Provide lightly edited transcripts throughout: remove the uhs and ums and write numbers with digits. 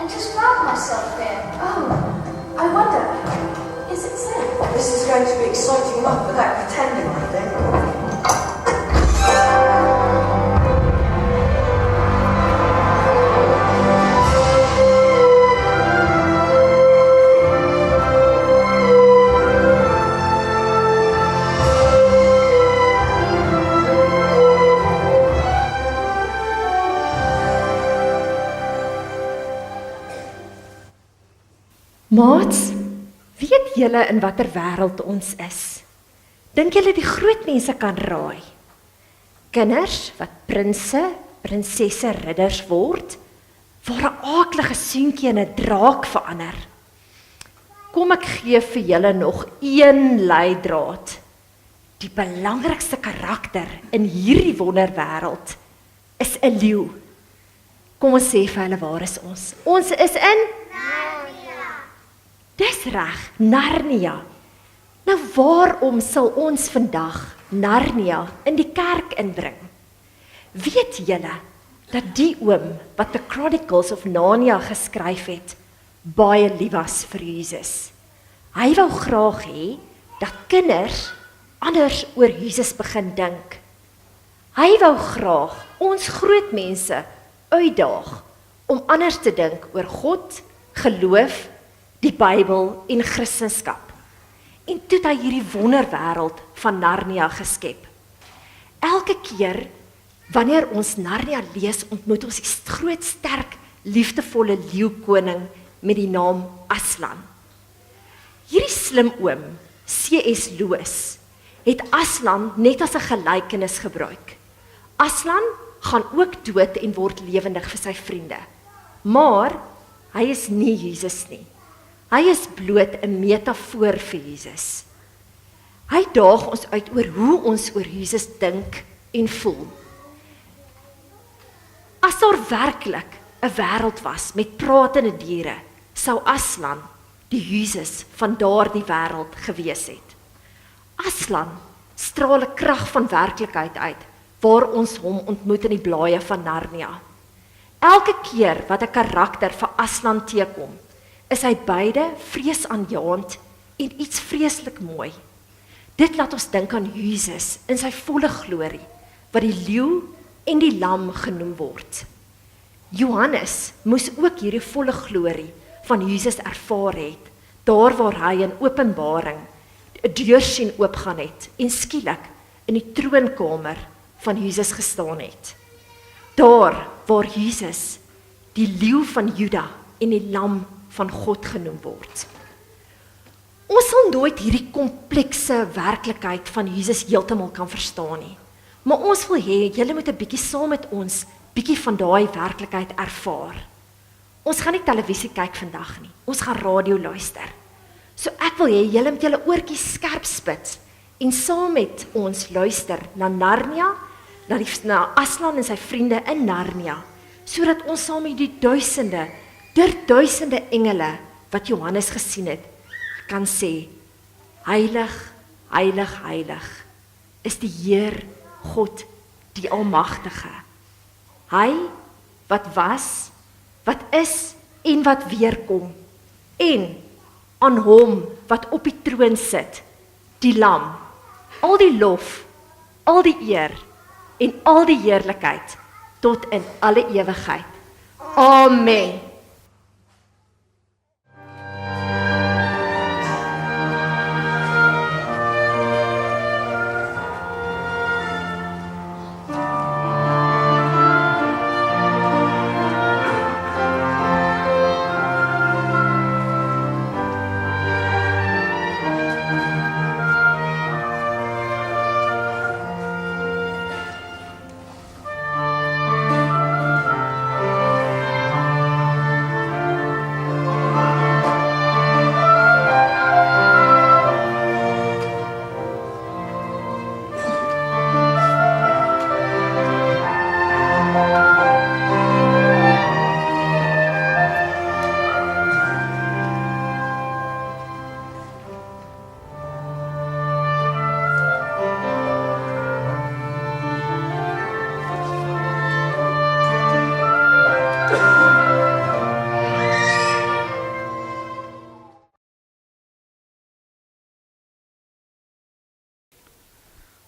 and just found myself there. Oh, I wonder, is it safe? This is going to be exciting enough without pretending, I think. Maats, weet julle in watter wêreld ons is? Dink julle die groot mense kan raai? Kinders wat prinse, prinsesse, ridders word, waar 'n aaklige seentjie in 'n draak verander. Kom ek gee vir julle nog een leidraad. Die belangrikste karakter in hierdie wonderwêreld is 'n leeu. Kom ons sê vir hulle, waar is ons? Ons is in Dis reg, Narnia. Nou waarom sal ons vandag Narnia in die kerk inbring? Weet julle dat die oom wat The Chronicles of Narnia geskryf het, baie lief was vir Jesus? Hy wou graag hê dat kinders anders oor Jesus begin dink. Hy wou graag ons groot mense uitdaag om anders te dink oor God, geloof, die Bybel en Christendom. En toe het hy hierdie wonderwêreld van Narnia geskep. Elke keer wanneer ons Narnia lees, ontmoet ons die groot, sterk, liefdevolle leeukoning met die naam Aslan. Hierdie slim oom, C.S. Lewis, het Aslan net as 'n gelykenis gebruik. Aslan gaan ook dood en word lewendig vir sy vriende. Maar hy is nie Jesus nie. Hy is bloot 'n metafoor vir Jesus. Hy daag ons uit oor hoe ons oor Jesus dink en voel. As daar werklik 'n wêreld was met pratende diere, sou Aslan die Jesus van daardie wêreld gewees het. Aslan straal 'n krag van werklikheid uit, waar ons hom ontmoet in die blaaie van Narnia. Elke keer wat 'n karakter vir Aslan teekom, is hy beide vreesaanjaend en iets vreeslik mooi. Dit laat ons dink aan Jesus in sy volle glorie, wat die leeu en die lam genoem word. Johannes moes ook hierdie volle glorie van Jesus ervaar het, daar waar hy in Openbaring 'n deur sien oopgaan het en skielik in die troonkamer van Jesus gestaan het. Daar waar Jesus die leeu van Juda en die lam van God genoem word. Ons sal nooit hierdie komplekse werklikheid van Jesus heeltemal kan verstaan nie. Maar ons wil hê julle moet 'n bietjie saam met ons bietjie van daai werklikheid ervaar. Ons gaan nie televisie kyk vandag nie. Ons gaan radio luister. So ek wil hê julle moet julle oortjies skerp spits en saam met ons luister na Narnia, na Aslan en sy vriende in Narnia, sodat ons saam met die duisende engele wat Johannes gesien het, kan sê, heilig, heilig, heilig is die Heer God, die Almagtige. Hy wat was, wat is en wat weer kom, en aan hom wat op die troon sit, die Lam, al die lof, al die eer en al die heerlikheid tot in alle ewigheid. Amen.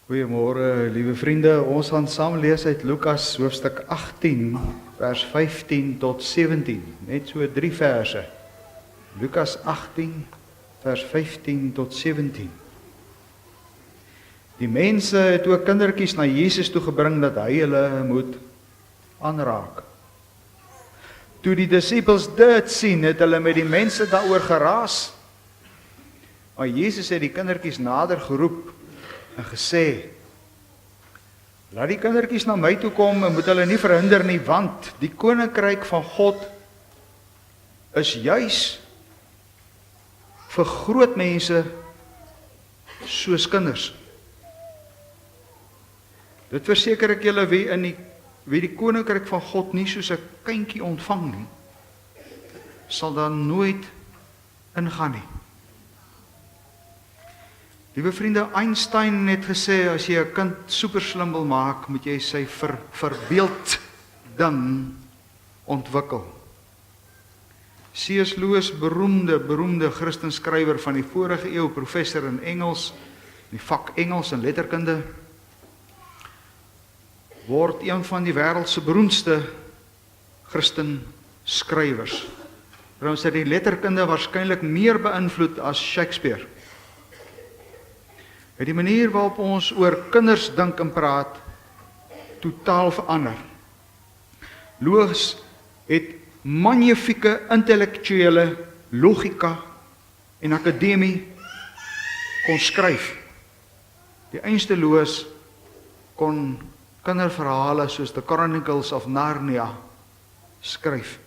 Goeiemôre, liewe vriende. Ons gaan saam lees uit Lukas hoofstuk 18, vers 15 tot 17. Net so 3 verse. Lukas 18, vers 15 tot 17. Die mense het ook kindertjies na Jesus toe gebring dat hy hulle moet aanraak. Toe die disippels dit sien, het hulle met die mense daaroor geraas. Maar Jesus het die kindertjies nader geroep en gesê: laat die kindertjies na my toe kom en moet hulle nie verhinder nie, want die koninkryk van God is juis vir groot mense soos kinders. Dit verseker ek julle, wie die koninkryk van God nie soos 'n kindjie ontvang nie, sal dan nooit ingaan nie. Liewe vriende, Einstein het gesê, as jy 'n kind super slim wil maak, moet jy sy verbeelding ontwikkel. C.S. Lewis, beroemde Christenskrywer van die vorige eeu, professor in Engels, die vak Engels en letterkunde, word een van die wêreld se beroemdste Christenskrywers. Trouwens het die letterkunde waarskynlik meer beïnvloed as Shakespeare. Het die manier waarop ons oor kinders dink en praat totaal verander. Lewis het magnifieke intellektuele logika en akademie kon skryf. Die einste Lewis kon kinderverhale soos The Chronicles of Narnia skryf.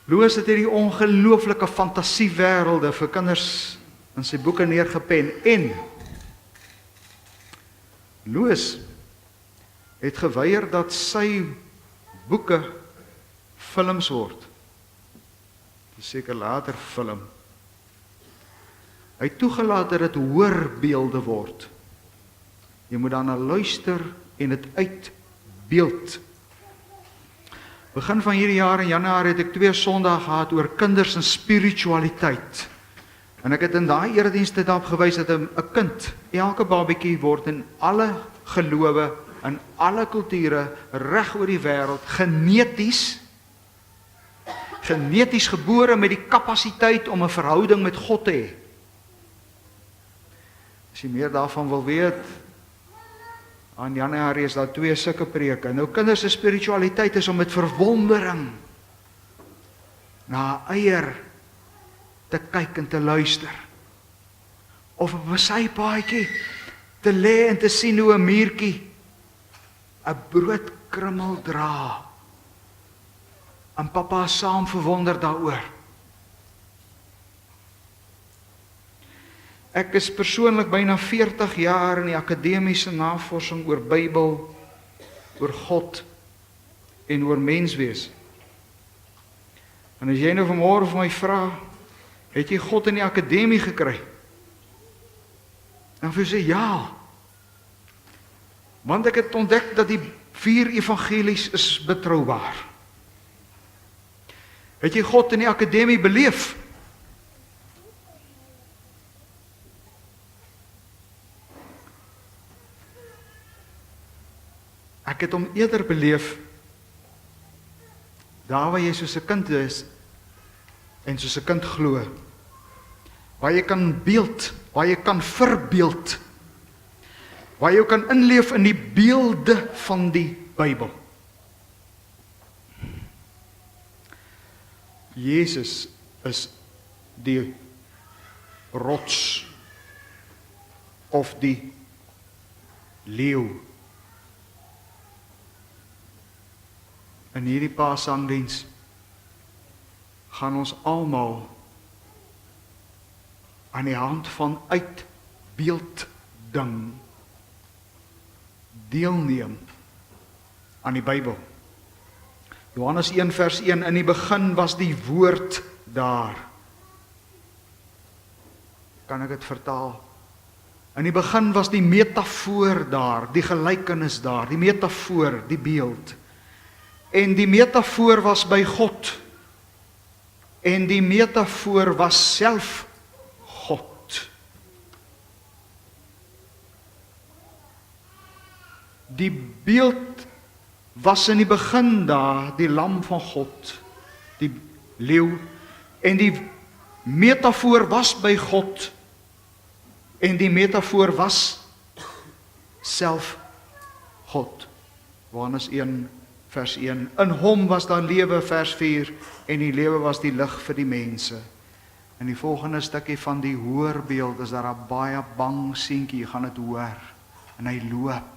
Lewis het hierdie ongelooflike fantasiewêrelde vir kinders in sy boeke neergepen, en Lewis het geweier dat sy boeke films word. Dit is seker later film. Hy het toegelaat dat dit hoorbeelde word. Jy moet daarna luister en dit uitbeeld. Begin van hierdie jaar in Januarie het ek 2 Sondae gehad oor kinders en spiritualiteit. En ek het in daai eredienste daarop gewys dat 'n kind, elke babietjie word in alle gelowe, in alle kulture, reg oor die wêreld, geneties gebore met die kapasiteit om 'n verhouding met God te hê. As jy meer daarvan wil weet, aan Januarie is daar 2 sulke preke. Nou, kinders se spiritualiteit is om met verwondering na eier te kyk en te luister. Of op 'n sypaadjie te lê en te sien hoe 'n muurtjie 'n broodkrummel dra. En papa saam verwonder daaroor. Ek is persoonlik byna 40 jaar in die akademiese navorsing oor Bybel, oor God en oor menswees. En as jy nou vanmôre vir my vra, het jy God in die akademie gekry? En vir sê ja. Want ek het ontdek dat die 4 evangelies is betroubaar. Het jy God in die akademie beleef? Ek het hom eerder beleef daar waar jy soos 'n kind is en soos 'n kind glo, waar jy kan beeld, waar jy kan verbeeld, waar jy kan inleef in die beelde van die Bybel. Jesus is die rots of die leeu. In hierdie Paassangdiens gaan ons almal aan die hand van uitbeelding deelneem aan die Bybel. Johannes 1 vers 1, in die begin was die woord daar. Kan ek dit vertaal? In die begin was die metafoor daar, die gelykenis daar, die metafoor, die beeld. En die metafoor was by God. En die metafoor was self God. Die beeld was in die begin daar, die lam van God, die leeu, en die metafoor was by God, en die metafoor was self God. Johannes 1 vers 1, in hom was daar lewe, vers 4, en die lewe was die lig vir die mense. In die volgende stukkie van die hoorbeeld is daar 'n baie bang seentjie, jy gaan dit hoor, en hy loop,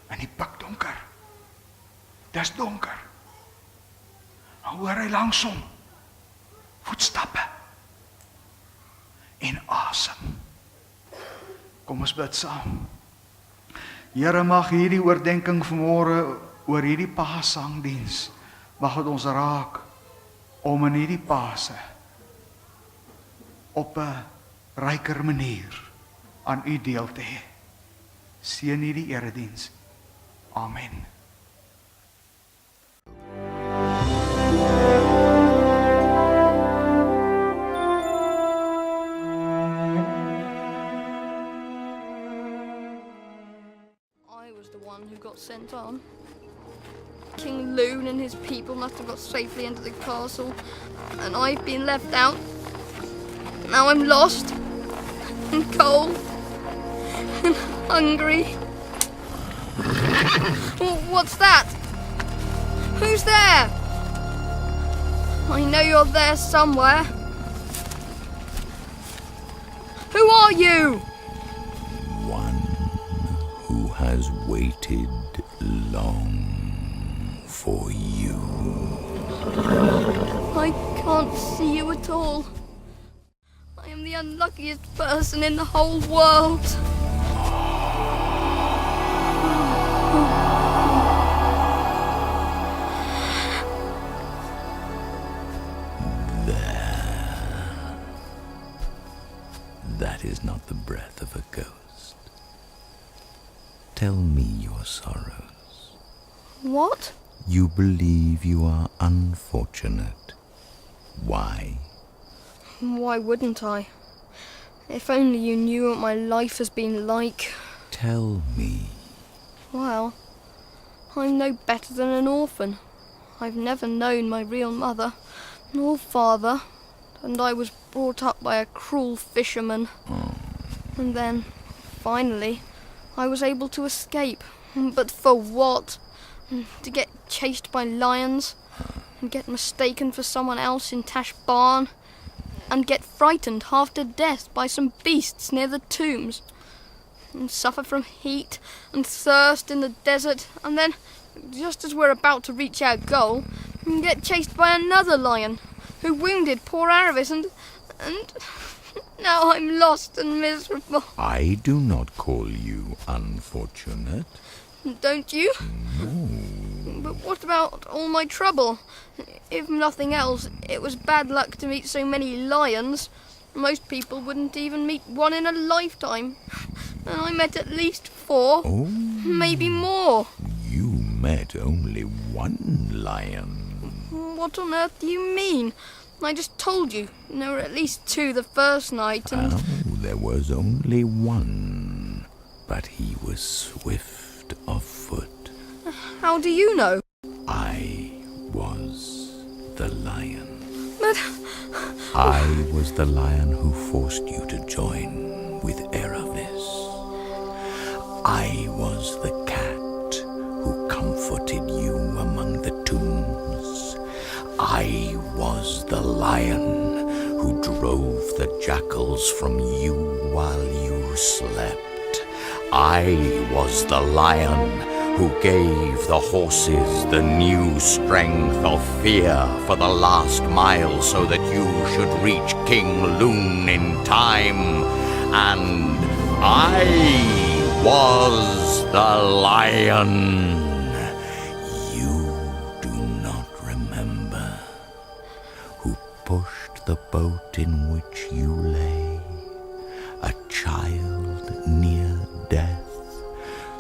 in die pikdonker, dis donker, dan hoor hy langsom, voetstappe, en asem. Kom ons bid saam. Here, mag hierdie oordenking vanmôre oor hierdie Paassangdiens, mag dit ons raak om in hierdie Paase op 'n ryker manier aan u deel te hê. Seën hierdie erediens. Amen. I was the one who got sent on. King Leeu and his people must have got safely into the castle, and I've been left out. Now I'm lost, and cold, and hungry. What's that? Who's there? I know you're there somewhere. Who are you? One who has waited long for you. I can't see you at all. I am the unluckiest person in the whole world. That is not the breath of a ghost. Tell me your sorrows. What? You believe you are unfortunate. Why? Why wouldn't I? If only you knew what my life has been like. Tell me. Well, I'm no better than an orphan. I've never known my real mother, nor father, and I was brought up by a cruel fisherman. And then, finally, I was able to escape. But for what? To get chased by lions, and get mistaken for someone else in Tash Barn, and get frightened half to death by some beasts near the tombs, and suffer from heat and thirst in the desert, and then, just as we're about to reach our goal, get chased by another lion, who wounded poor Aravis, and now I'm lost and miserable. I do not call you unfortunate. Don't you? No. But what about all my trouble? If nothing else, it was bad luck to meet so many lions. Most people wouldn't even meet one in a lifetime. And I met at least 4, Oh, maybe more. you met only one lion. What on earth do you mean? I just told you. There were at least 2 the first night, and... Oh, there was only one, but he was swift of foot. How do you know? I was the lion. But... I was the lion who forced you to join with Aravis. I was the cat who comforted you among the tombs. I was the lion who drove the jackals from you while you slept. I was the lion who gave the horses the new strength of fear for the last mile so that you should reach King Loon in time. And I was the lion. You do not remember who pushed the boat in which you lay, a child near death,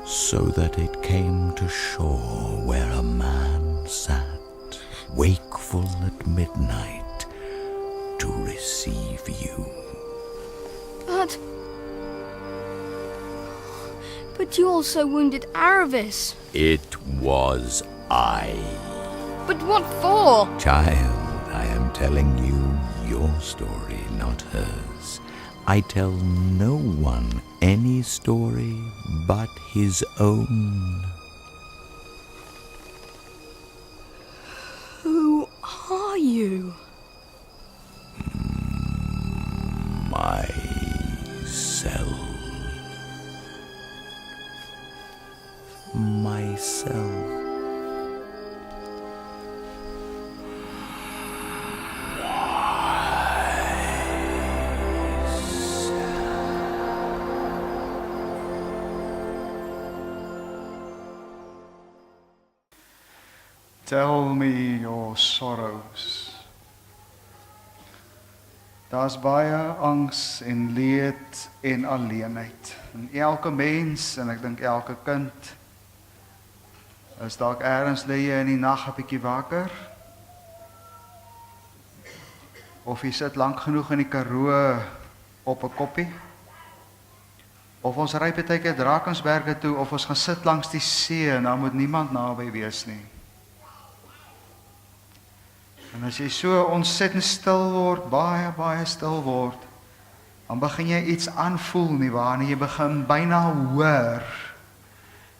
so that it came to shore where a man sat, wakeful at midnight, to receive you. But But you also wounded Aravis. It was I. But what for? Child, I am telling you your story, not hers. I tell no one any story but his own. Who are you? Myself. Tell me your sorrows. Daar's baie angs en leed en alleenheid. En elke mens, en ek dink elke kind, is dalk ergens lê jy in die nag 'n bietjie wakker. Of jy sit lank genoeg in die Karoo op 'n koppie. Of ons ry partykeer Drakensberge toe, of ons gaan sit langs die see en dan moet niemand naby wees nie. En as jy so ontsettend stil word, baie stil word, dan begin jy iets aanvoel nie waar nie, jy begin byna hoor.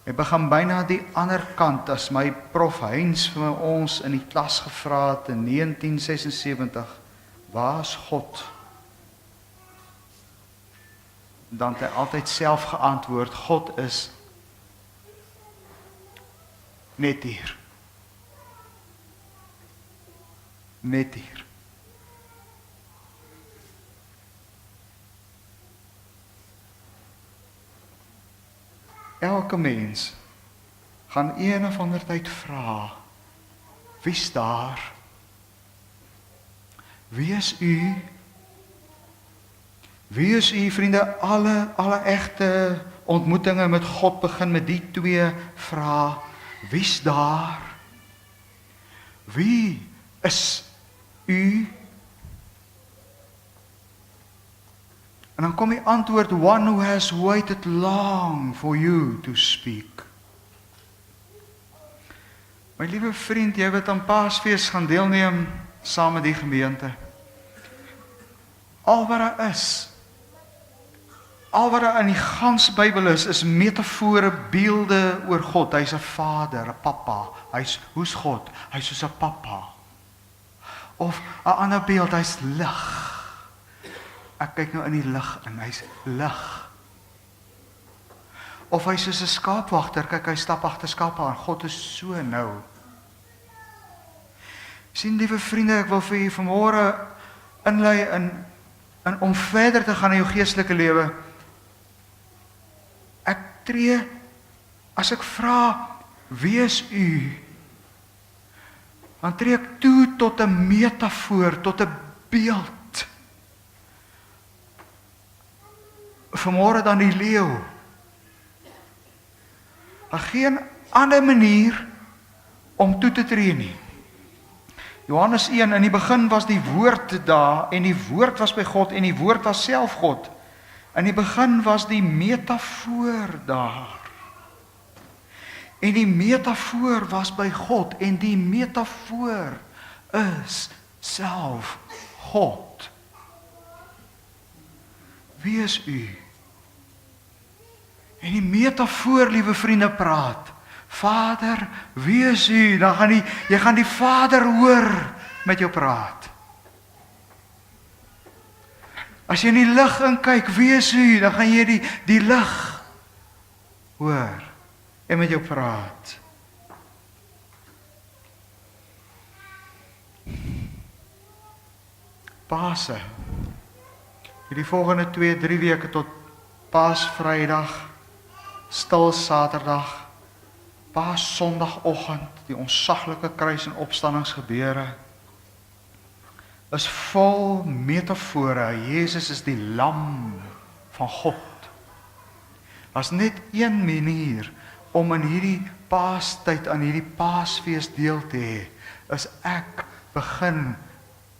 Jy begin byna die ander kant, as my prof Heinz vir ons in die klas gevra het in 1976, waar is God? Dan het hy altyd self geantwoord, God is net hier. Net hier. Elke mens gaan een of ander tyd vra, wie's daar? Wie is u? Wie is u, vriende? Alle egte ontmoetinge met God begin met die twee vrae. Wie's daar? Wie is u? En dan kom die antwoord, one who has waited long for you to speak. My liewe vriend, jy wat aan Paassangfees gaan deelneem saam met die gemeente. Al wat daar is, al wat daar in die ganse Bybel is metafore, beelde oor God. Hy's 'n vader, 'n pappa. Hoe's God? Hy's soos 'n pappa. Of 'n ander beeld, hy's lig. Ek kyk nou in die lig in, hy's lig. Of hy's soos 'n skaapwagter, kyk hy stap agter skape aan. God is so nou. Sien, liewe vriende, ek wil vir julle vanmôre inlei in om verder te gaan in jou geestelike lewe. Ek tree, as ek vra, wie is u? Dan tree ek toe tot 'n metafoor, tot 'n beeld. Vanmôre dan die leeu. Daar geen ander manier om toe te tree nie. Johannes 1, in die begin was die woord daar, en die woord was by God, en die woord was self God. In die begin was die metafoor daar. En die metafoor was by God, en die metafoor is self God. Wie is u? En die metafoor, liewe vriende, praat. Vader, wie is u? Dan gaan jy gaan die Vader hoor met jou praat. As jy in die lig inkyk, wie is u? Dan gaan jy die lig hoor en met jou praat. Paase. Hierdie volgende 2-3 weke tot Paasvrydag, stil Saterdag, Paassondagoggend, die onsaglike kruis en opstandingsgebeure, is vol metafore. Jesus is die lam van God. Daar's net een manier om in hierdie Paastyd aan hierdie Paasfees deel te hê, is ek begin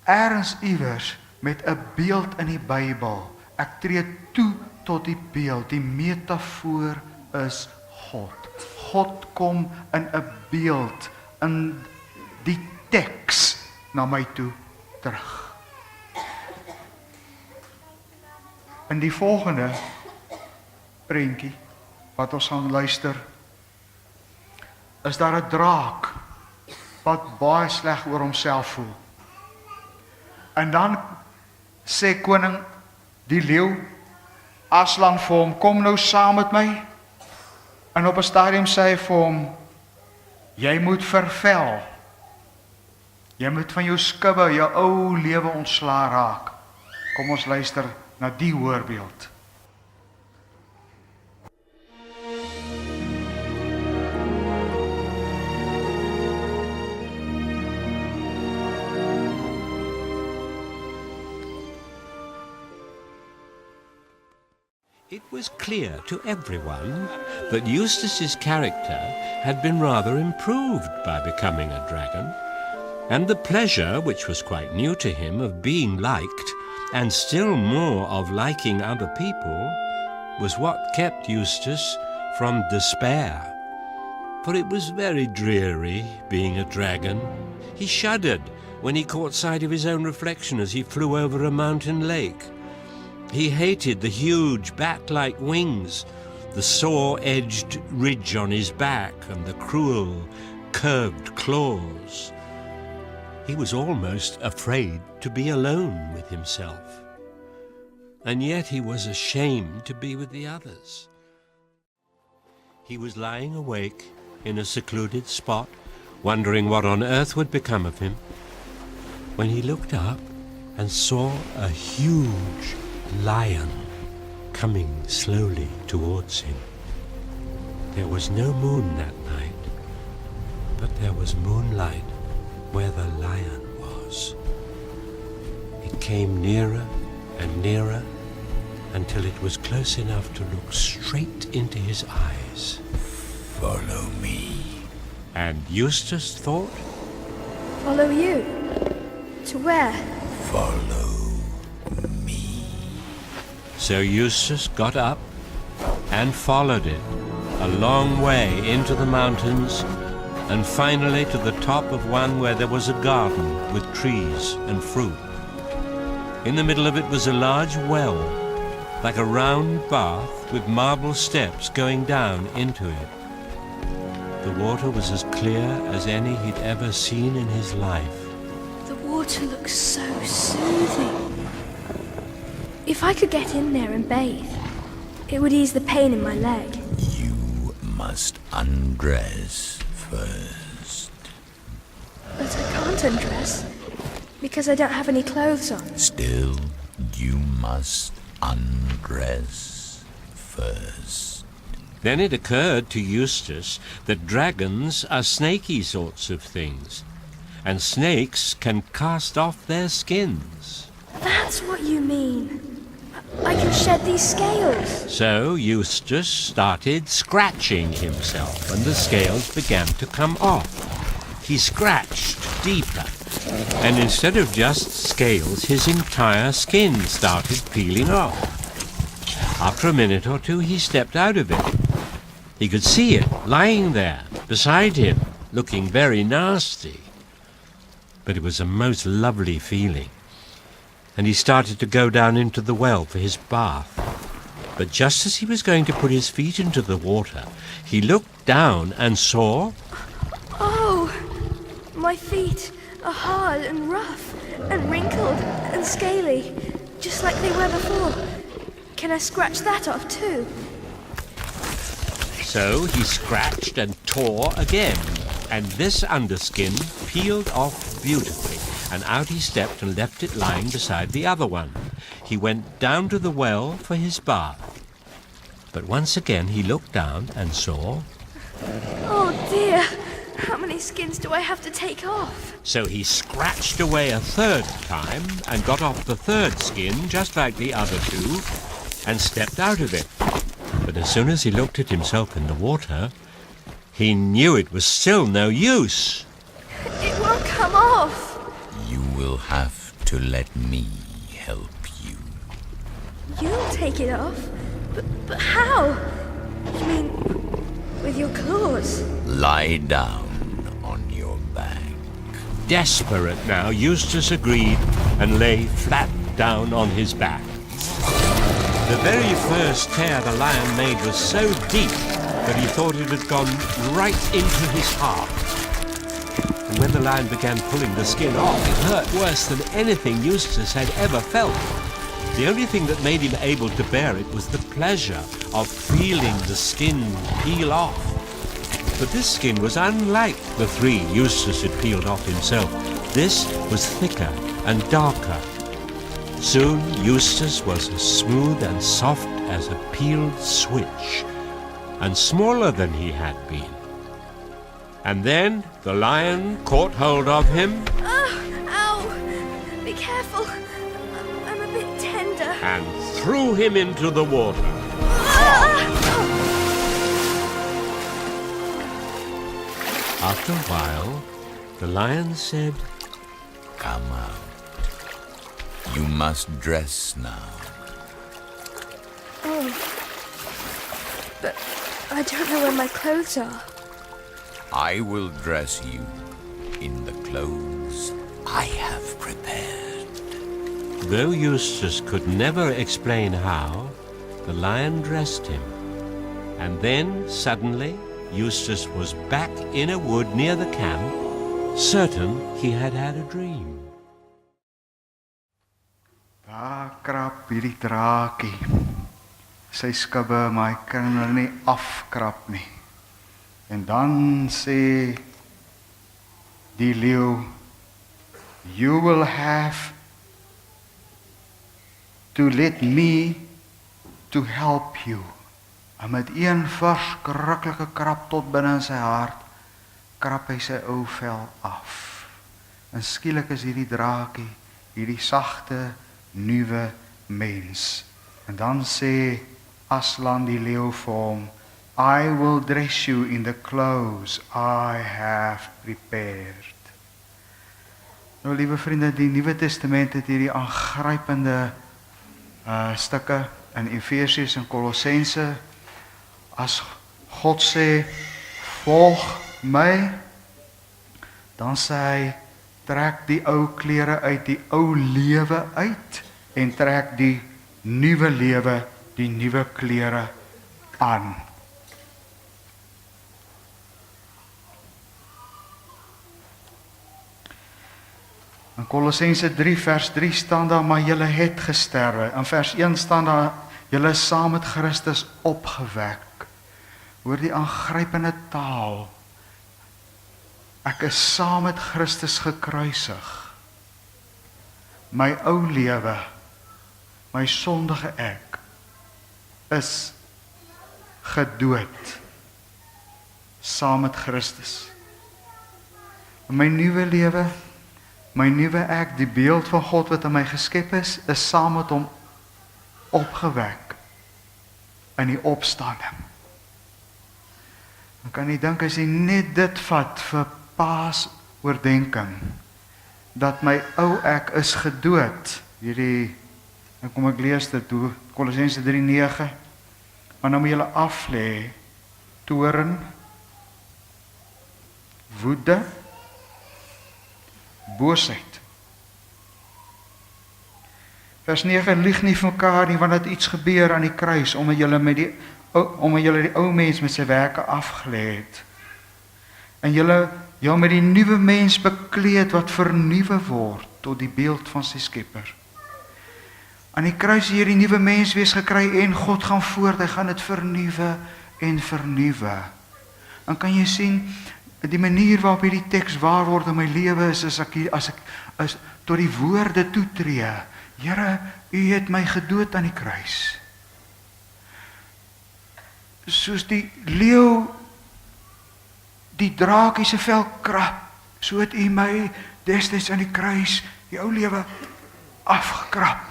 ergens iewers met 'n beeld in die Bybel. Ek tree toe tot die beeld, die metafoor is God. God kom in 'n beeld, in die teks na my toe terug. In die volgende prentjie wat ons gaan luister, is daar 'n draak wat baie sleg oor homself voel. En dan sê koning die leeu, Aslan vir hom, kom nou saam met my. En op 'n stadium sê hy vir hom, jy moet vervel. Jy moet van jou skubbe, jou ou lewe ontslaa raak. Kom ons luister na die voorbeeld. It was clear to everyone that Eustace's character had been rather improved by becoming a dragon, and the pleasure, which was quite new to him, of being liked, and still more of liking other people, was what kept Eustace from despair. For it was very dreary being a dragon. He shuddered when he caught sight of his own reflection as he flew over a mountain lake. He hated the huge bat-like wings, the saw-edged ridge on his back, and the cruel, curved claws. He was almost afraid to be alone with himself. And yet he was ashamed to be with the others. He was lying awake in a secluded spot, wondering what on earth would become of him, when he looked up and saw a huge lion coming slowly towards him. There was no moon that night, but there was moonlight where the lion was. It came nearer and nearer until it was close enough to look straight into his eyes. Follow me. And Eustace thought, Follow you? To where? Follow. so Eustace got up and followed it a long way into the mountains, and finally to the top of one where there was a garden with trees and fruit. In the middle of it was a large well, like a round bath with marble steps going down into it. The water was as clear as any he'd ever seen in his life. The water looks so soothing. If I could get in there and bathe, it would ease the pain in my leg. You must undress first. But I can't undress, because I don't have any clothes on. Still, you must undress first. Then it occurred to Eustace that dragons are snaky sorts of things, and snakes can cast off their skins. That's what you mean. I can shed these scales. So Eustace started scratching himself, and the scales began to come off. He scratched deeper, and instead of just scales, his entire skin started peeling off. After a minute or two, he stepped out of it. He could see it lying there beside him, looking very nasty. But it was a most lovely feeling, and he started to go down into the well for his bath. But just as he was going to put his feet into the water, he looked down and saw... Oh, my feet are hard and rough and wrinkled and scaly, just like they were before. Can I scratch that off too? So he scratched and tore again, and this underskin peeled off beautifully, and out he stepped and left it lying beside the other one. He went down to the well for his bath. But once again he looked down and saw... Oh dear, how many skins do I have to take off? So he scratched away a third time and got off the third skin, just like the other two, and stepped out of it. But as soon as he looked at himself in the water, he knew it was still no use. It won't come off. You will have to let me help you. You'll take it off? But how? You mean with your claws? Lie down on your back. Desperate now, Eustace agreed and lay flat down on his back. The very first tear the lion made was so deep that he thought it had gone right into his heart. And when the lion began pulling the skin off, it hurt worse than anything Eustace had ever felt. The only thing that made him able to bear it was the pleasure of feeling the skin peel off. But this skin was unlike the 3 Eustace had peeled off himself. This was thicker and darker. Soon Eustace was as smooth and soft as a peeled switch, and smaller than he had been. And then the lion caught hold of him. Ow! Be careful. I'm a bit tender. And threw him into the water. After a while, the lion said, Come out. You must dress now. Oh. But I don't know where my clothes are. I will dress you in the clothes I have prepared. Though Eustace could never explain how, the lion dressed him. And then, suddenly, Eustace was back in a wood near the camp, certain he had had a dream. Daar krap hierdie draakie. Sy skubbe, maar hy kan hulle nie afkrap nie. En dan sê die leeu, you will have to let me to help you. En met een verskriklike krap tot binne in sy hart, krap hy sy ou vel af. En skielik is hierdie draakie, hierdie sagte, nuwe mens. En dan sê Aslan die leeu vir hom, I will dress you in the clothes I have prepared. Nou liewe vriende, die Nuwe Testament het hierdie aangrypende stukke in Efesiërs en Kolossense. As God sê, volg my, dan sê hy, trek die ou klere uit die ou lewe uit en trek die nuwe lewe, die nuwe klere aan. In Kolossense 3 vers 3 staan daar, maar julle het gesterwe. In vers 1 staan daar, julle is saam met Christus opgewek. Hoor die aangrypende taal. Ek is saam met Christus gekruisig. My ou lewe, my sondige ek, is gedood. Saam met Christus. En my nuwe lewe, my nuwe ek, die beeld van God wat in my geskep is saam met hom opgewek in die opstanding. Dan kan jy dink as jy net dit vat vir Paasoordenking, dat my ou ek is gedood. Hierdie, en kom ek lees dit toe, Kolossense 3:9, maar nou moet julle aflê, toorn, woede, boosheid. Vers 9, lieg nie vir mekaar nie, want het iets gebeur aan die kruis, omdat julle die ou mens met sy werke afgelê het. En julle met die nuwe mens bekleed wat vernuwe word tot die beeld van sy skepper. Aan die kruis hier die nuwe mens wees gekry en God gaan voort, hy gaan dit vernuwe en vernuwe. Dan kan jy sien, die manier waarop hierdie teks waar word in my lewe is, as ek tot die woorde toetree, Here, u het my gedood aan die kruis. Soos die leeu die draakie se vel krap, so het u my destyds aan die kruis, die ou lewe, afgekrap.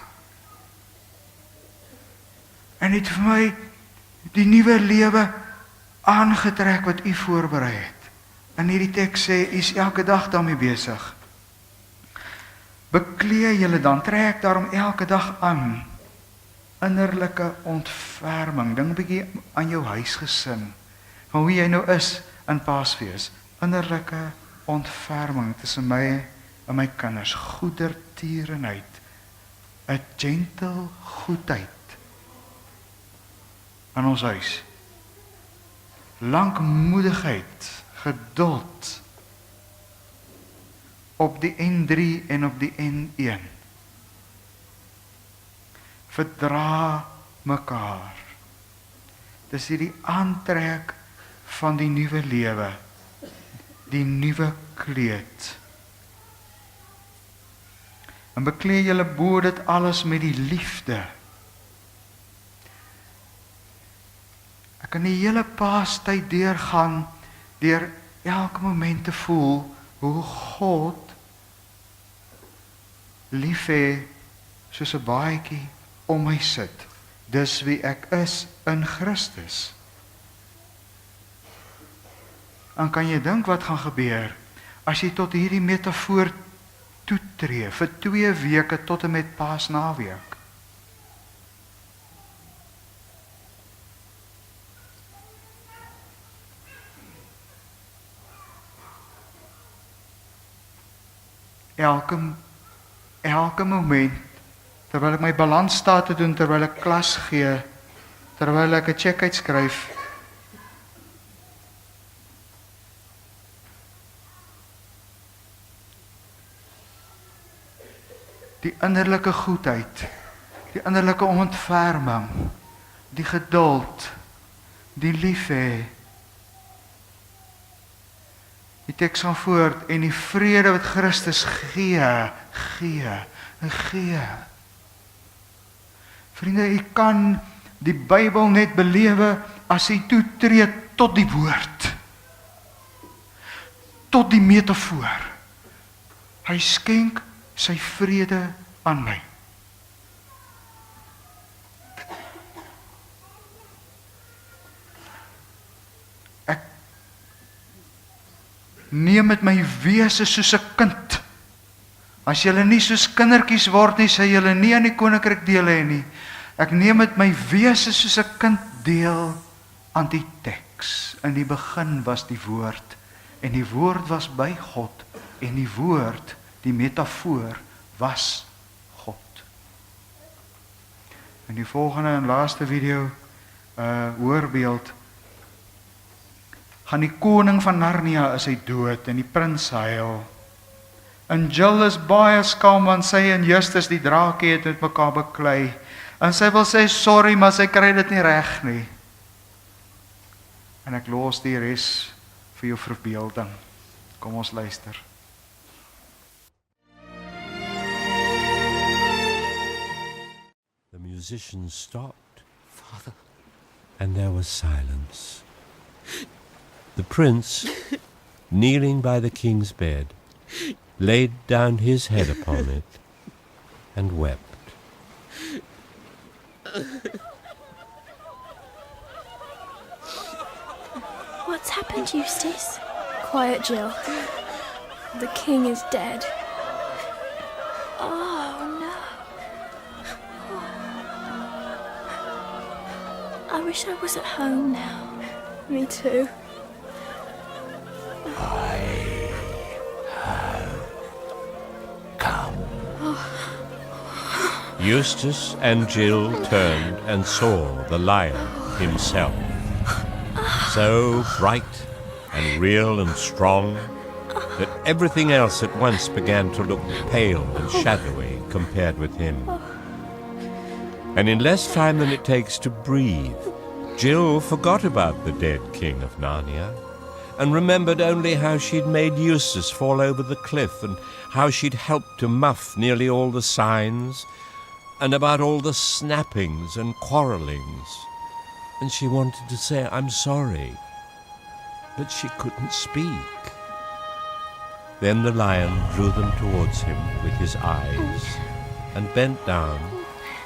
En het vir my die nuwe lewe aangetrek wat u voorberei het. En hierdie teks sê, u is elke dag daarmee besig. Beklee julle dan, trek daarom elke dag aan innerlike ontferming. Dink 'n bietjie aan jou huisgesin, van hoe jy nou is in Paasfees. Innerlike ontferming tussen my en my kinders, goedertierenheid, 'n gentle goedheid in ons huis. Lankmoedigheid, geduld op die N3 en op die N1. Verdra mekaar. Dis hierdie aantrek van die nuwe lewe, die nuwe kleed. En beklee julle bo dit alles met die liefde. Ek kan die hele Paastyd deurgaan, deur elke moment te voel hoe God lief hê soos 'n baadjie om my sit. Dis wie ek is in Christus. En kan jy dink wat gaan gebeur as jy tot hierdie metafoor toetree vir 2 weke tot en met Paasnaweek? Elke moment, terwyl ek my balansstate doen, terwyl ek klas gee, terwyl ek 'n check uitskryf, die innerlike goedheid, die innerlike ontferming, die geduld, die liefhê. Die teks gaan voort, en die vrede wat Christus gee. Vriende, jy kan die Bybel net belewe as jy toetree tot die woord, tot die metafoor. Hy skenk sy vrede aan my. Ek neem met my wese soos 'n kind. As julle nie soos kindertjies word nie, sal julle nie aan die koninkryk deel hê nie. Ek neem met my wese soos 'n kind deel aan die teks. In die begin was die woord, en die woord was by God, en die woord, die metafoor, was God. In die volgende en laaste video, hoorbeeld, gaan die koning van Narnia is hy dood, en die prins huil. En Jill is baie skaam, want sy en Justus die draakie het met mekaar beklei. En sy wil sê sorry, maar sy kry dit nie reg nie. En ek los die res vir jou verbeelding. Kom ons luister. The musicians stopped. Father. And there was silence. The prince, kneeling by the king's bed, laid down his head upon it and wept. What's happened, Eustace? Quiet, Jill. The king is dead. Oh, no. I wish I was at home now. Me too. Eustace and Jill turned and saw the lion himself, so bright and real and strong that everything else at once began to look pale and shadowy compared with him. And in less time than it takes to breathe, Jill forgot about the dead king of Narnia and remembered only how she'd made Eustace fall over the cliff and how she'd helped to muff nearly all the signs and about all the snappings and quarrelings. And she wanted to say, "I'm sorry," but she couldn't speak. Then the lion drew them towards him with his eyes and bent down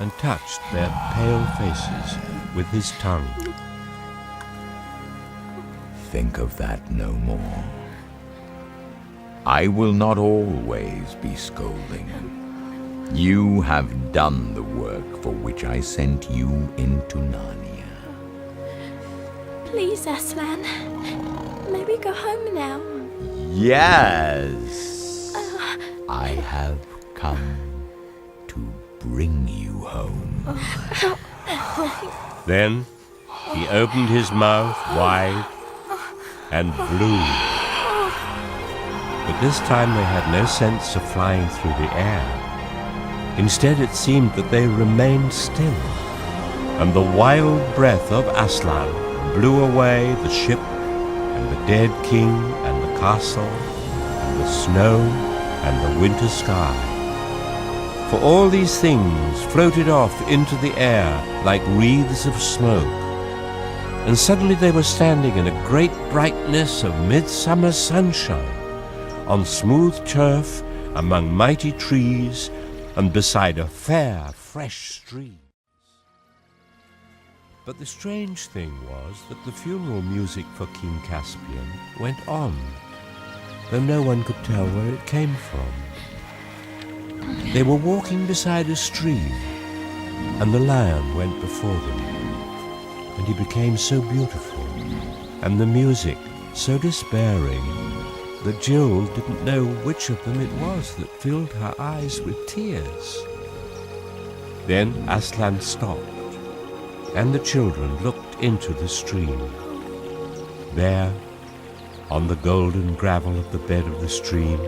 and touched their pale faces with his tongue. Think of that no more. I will not always be scolding. You have done the work for which I sent you into Narnia. Please, Aslan. May we go home now? Yes. I have come to bring you home. Then he opened his mouth wide and blew. But this time they had no sense of flying through the air. Instead, it seemed that they remained still, and the wild breath of Aslan blew away the ship and the dead king and the castle and the snow and the winter sky. For all these things floated off into the air like wreaths of smoke, and suddenly they were standing in a great brightness of midsummer sunshine, on smooth turf, among mighty trees, and beside a fair, fresh stream. But the strange thing was that the funeral music for King Caspian went on, though no one could tell where it came from. They were walking beside a stream, and the lion went before them, and he became so beautiful, and the music so despairing, that Jill didn't know which of them it was that filled her eyes with tears. Then Aslan stopped, and the children looked into the stream. There, on the golden gravel of the bed of the stream,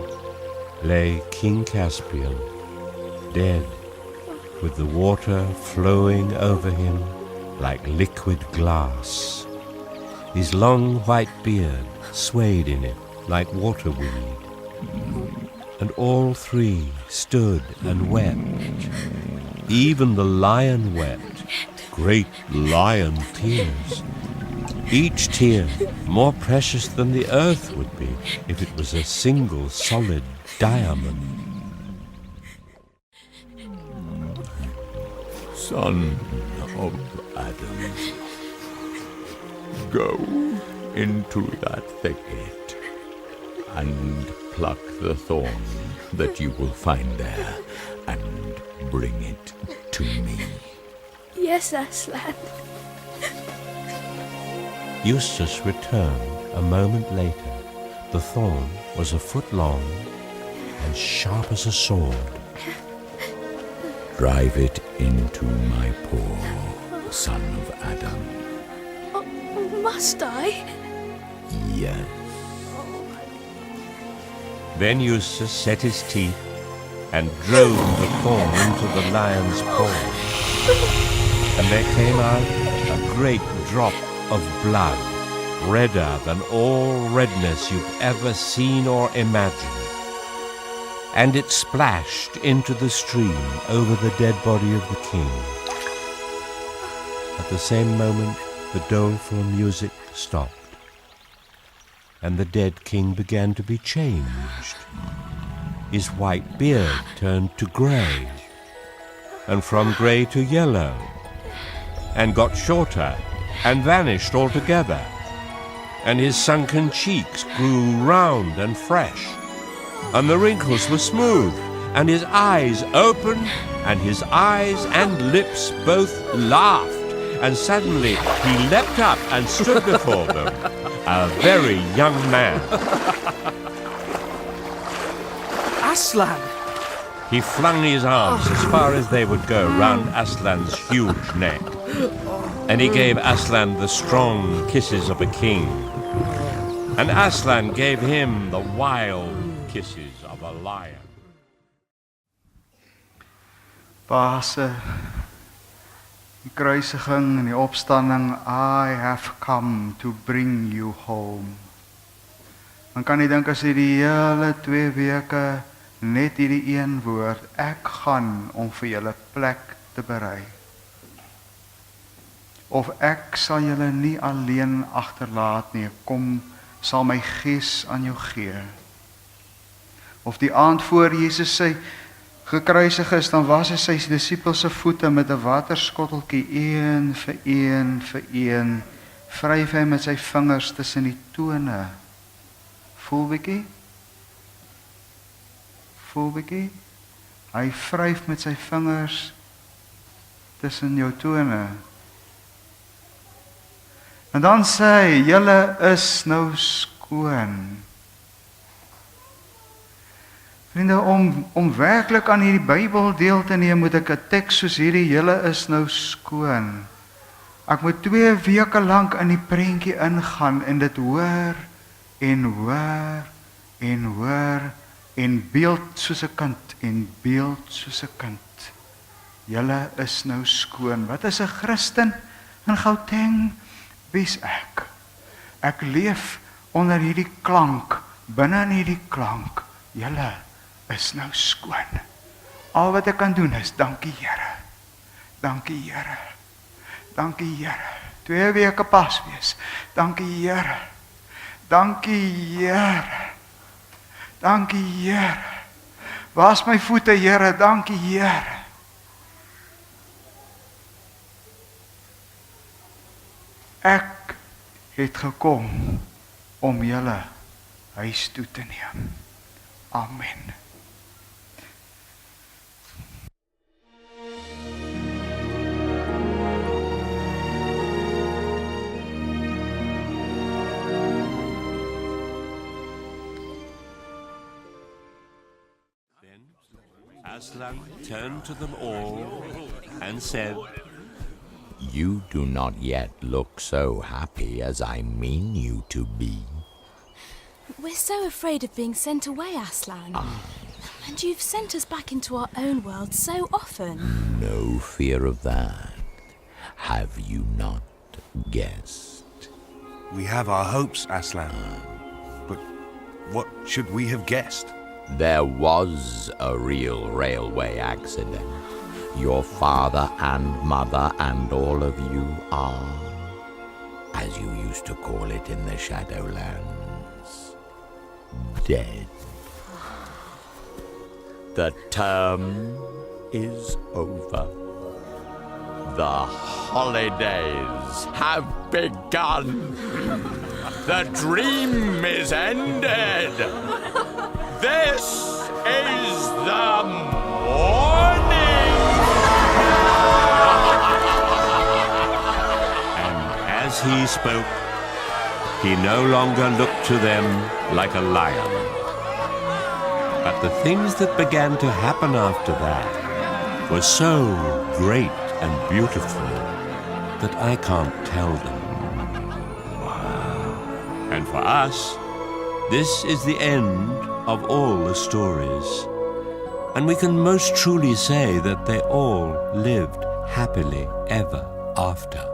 lay King Caspian, dead, with the water flowing over him like liquid glass. His long white beard swayed in it like waterweed, and all three stood and wept. Even the lion wept, great lion tears, each tear more precious than the earth would be if it was a single solid diamond. Son of Adam, go into that thicket and pluck the thorn that you will find there and bring it to me. Yes, Aslan. Eustace returned a moment later. The thorn was a foot long and sharp as a sword. Drive it into my paw, son of Adam. Oh, must I? Yes. Then Eustace set his teeth and drove the thorn into the lion's paw, and there came out a great drop of blood, redder than all redness you've ever seen or imagined. And it splashed into the stream over the dead body of the king. At the same moment, the doleful music stopped, and the dead king began to be changed. His white beard turned to grey, and from grey to yellow, and got shorter and vanished altogether, and his sunken cheeks grew round and fresh, and the wrinkles were smooth, and his eyes opened, and his eyes and lips both laughed, and suddenly he leapt up and stood before them, a very young man. Aslan! He flung his arms as far as they would go round Aslan's huge neck, and he gave Aslan the strong kisses of a king, and Aslan gave him the wild kisses of a lion. Paasse, die kruisiging en die opstanding, I have come to bring you home. Man kan nie dink as jy die hele 2 weke net hierdie een woord, ek gaan om vir julle plek te berei. Of ek sal julle nie alleen agterlaat nie, kom sal my gees aan jou gee. Of die aand voor Jesus sy gekruisig is, dan was hy sy disippels se voete met 'n waterskotteltjie een vir een, vryf hy met sy vingers tussen die tone. Voel bietjie? Hy vryf met sy vingers tussen jou tone. En dan sê hy, julle is nou skoon. Vriende, om werklik aan hierdie Bybel deel te neem, moet ek 'n teks soos hierdie, julle is nou skoon. Ek moet 2 weke lank in die prentjie ingaan en dit hoor en hoor en hoor en beeld soos 'n kind en beeld soos 'n kind. Julle is nou skoon. Wat is 'n Christen in Gauteng? Wie's ek? Ek leef onder hierdie klank, binne in hierdie klank. Julle is nou skoon. Al wat ek kan doen is, dankie Here. Dankie Here. Dankie Here. 2 weke Paasfees. Dankie Here. Dankie Here. Dankie Here. Was my voete, Here. Dankie Here. Ek het gekom om julle huis toe te neem. Amen. Aslan turned to them all and said, You do not yet look so happy as I mean you to be. We're so afraid of being sent away, Aslan. And you've sent us back into our own world so often. No fear of that. Have you not guessed? We have our hopes, Aslan. But what should we have guessed? There was a real railway accident. Your father and mother and all of you are, as you used to call it in the Shadowlands, dead. The term is over. The holidays have begun. The dream is ended. This is the morning. and as he spoke, he no longer looked to them like a lion. But the things that began to happen after that were so great and beautiful that I can't tell them. And for us, this is the end of all the stories, and we can most truly say that they all lived happily ever after.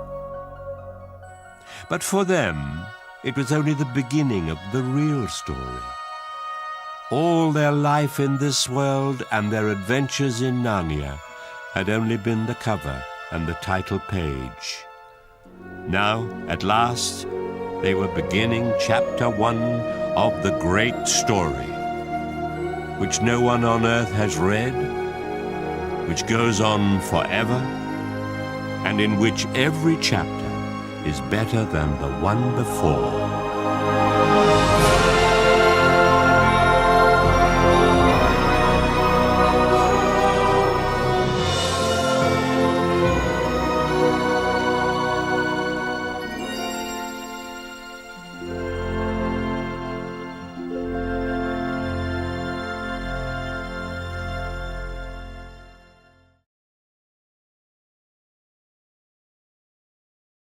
But for them, it was only the beginning of the real story. All their life in this world and their adventures in Narnia had only been the cover and the title page. Now, at last, they were beginning chapter 1 of the great story, which no one on earth has read, which goes on forever, and in which every chapter is better than the one before.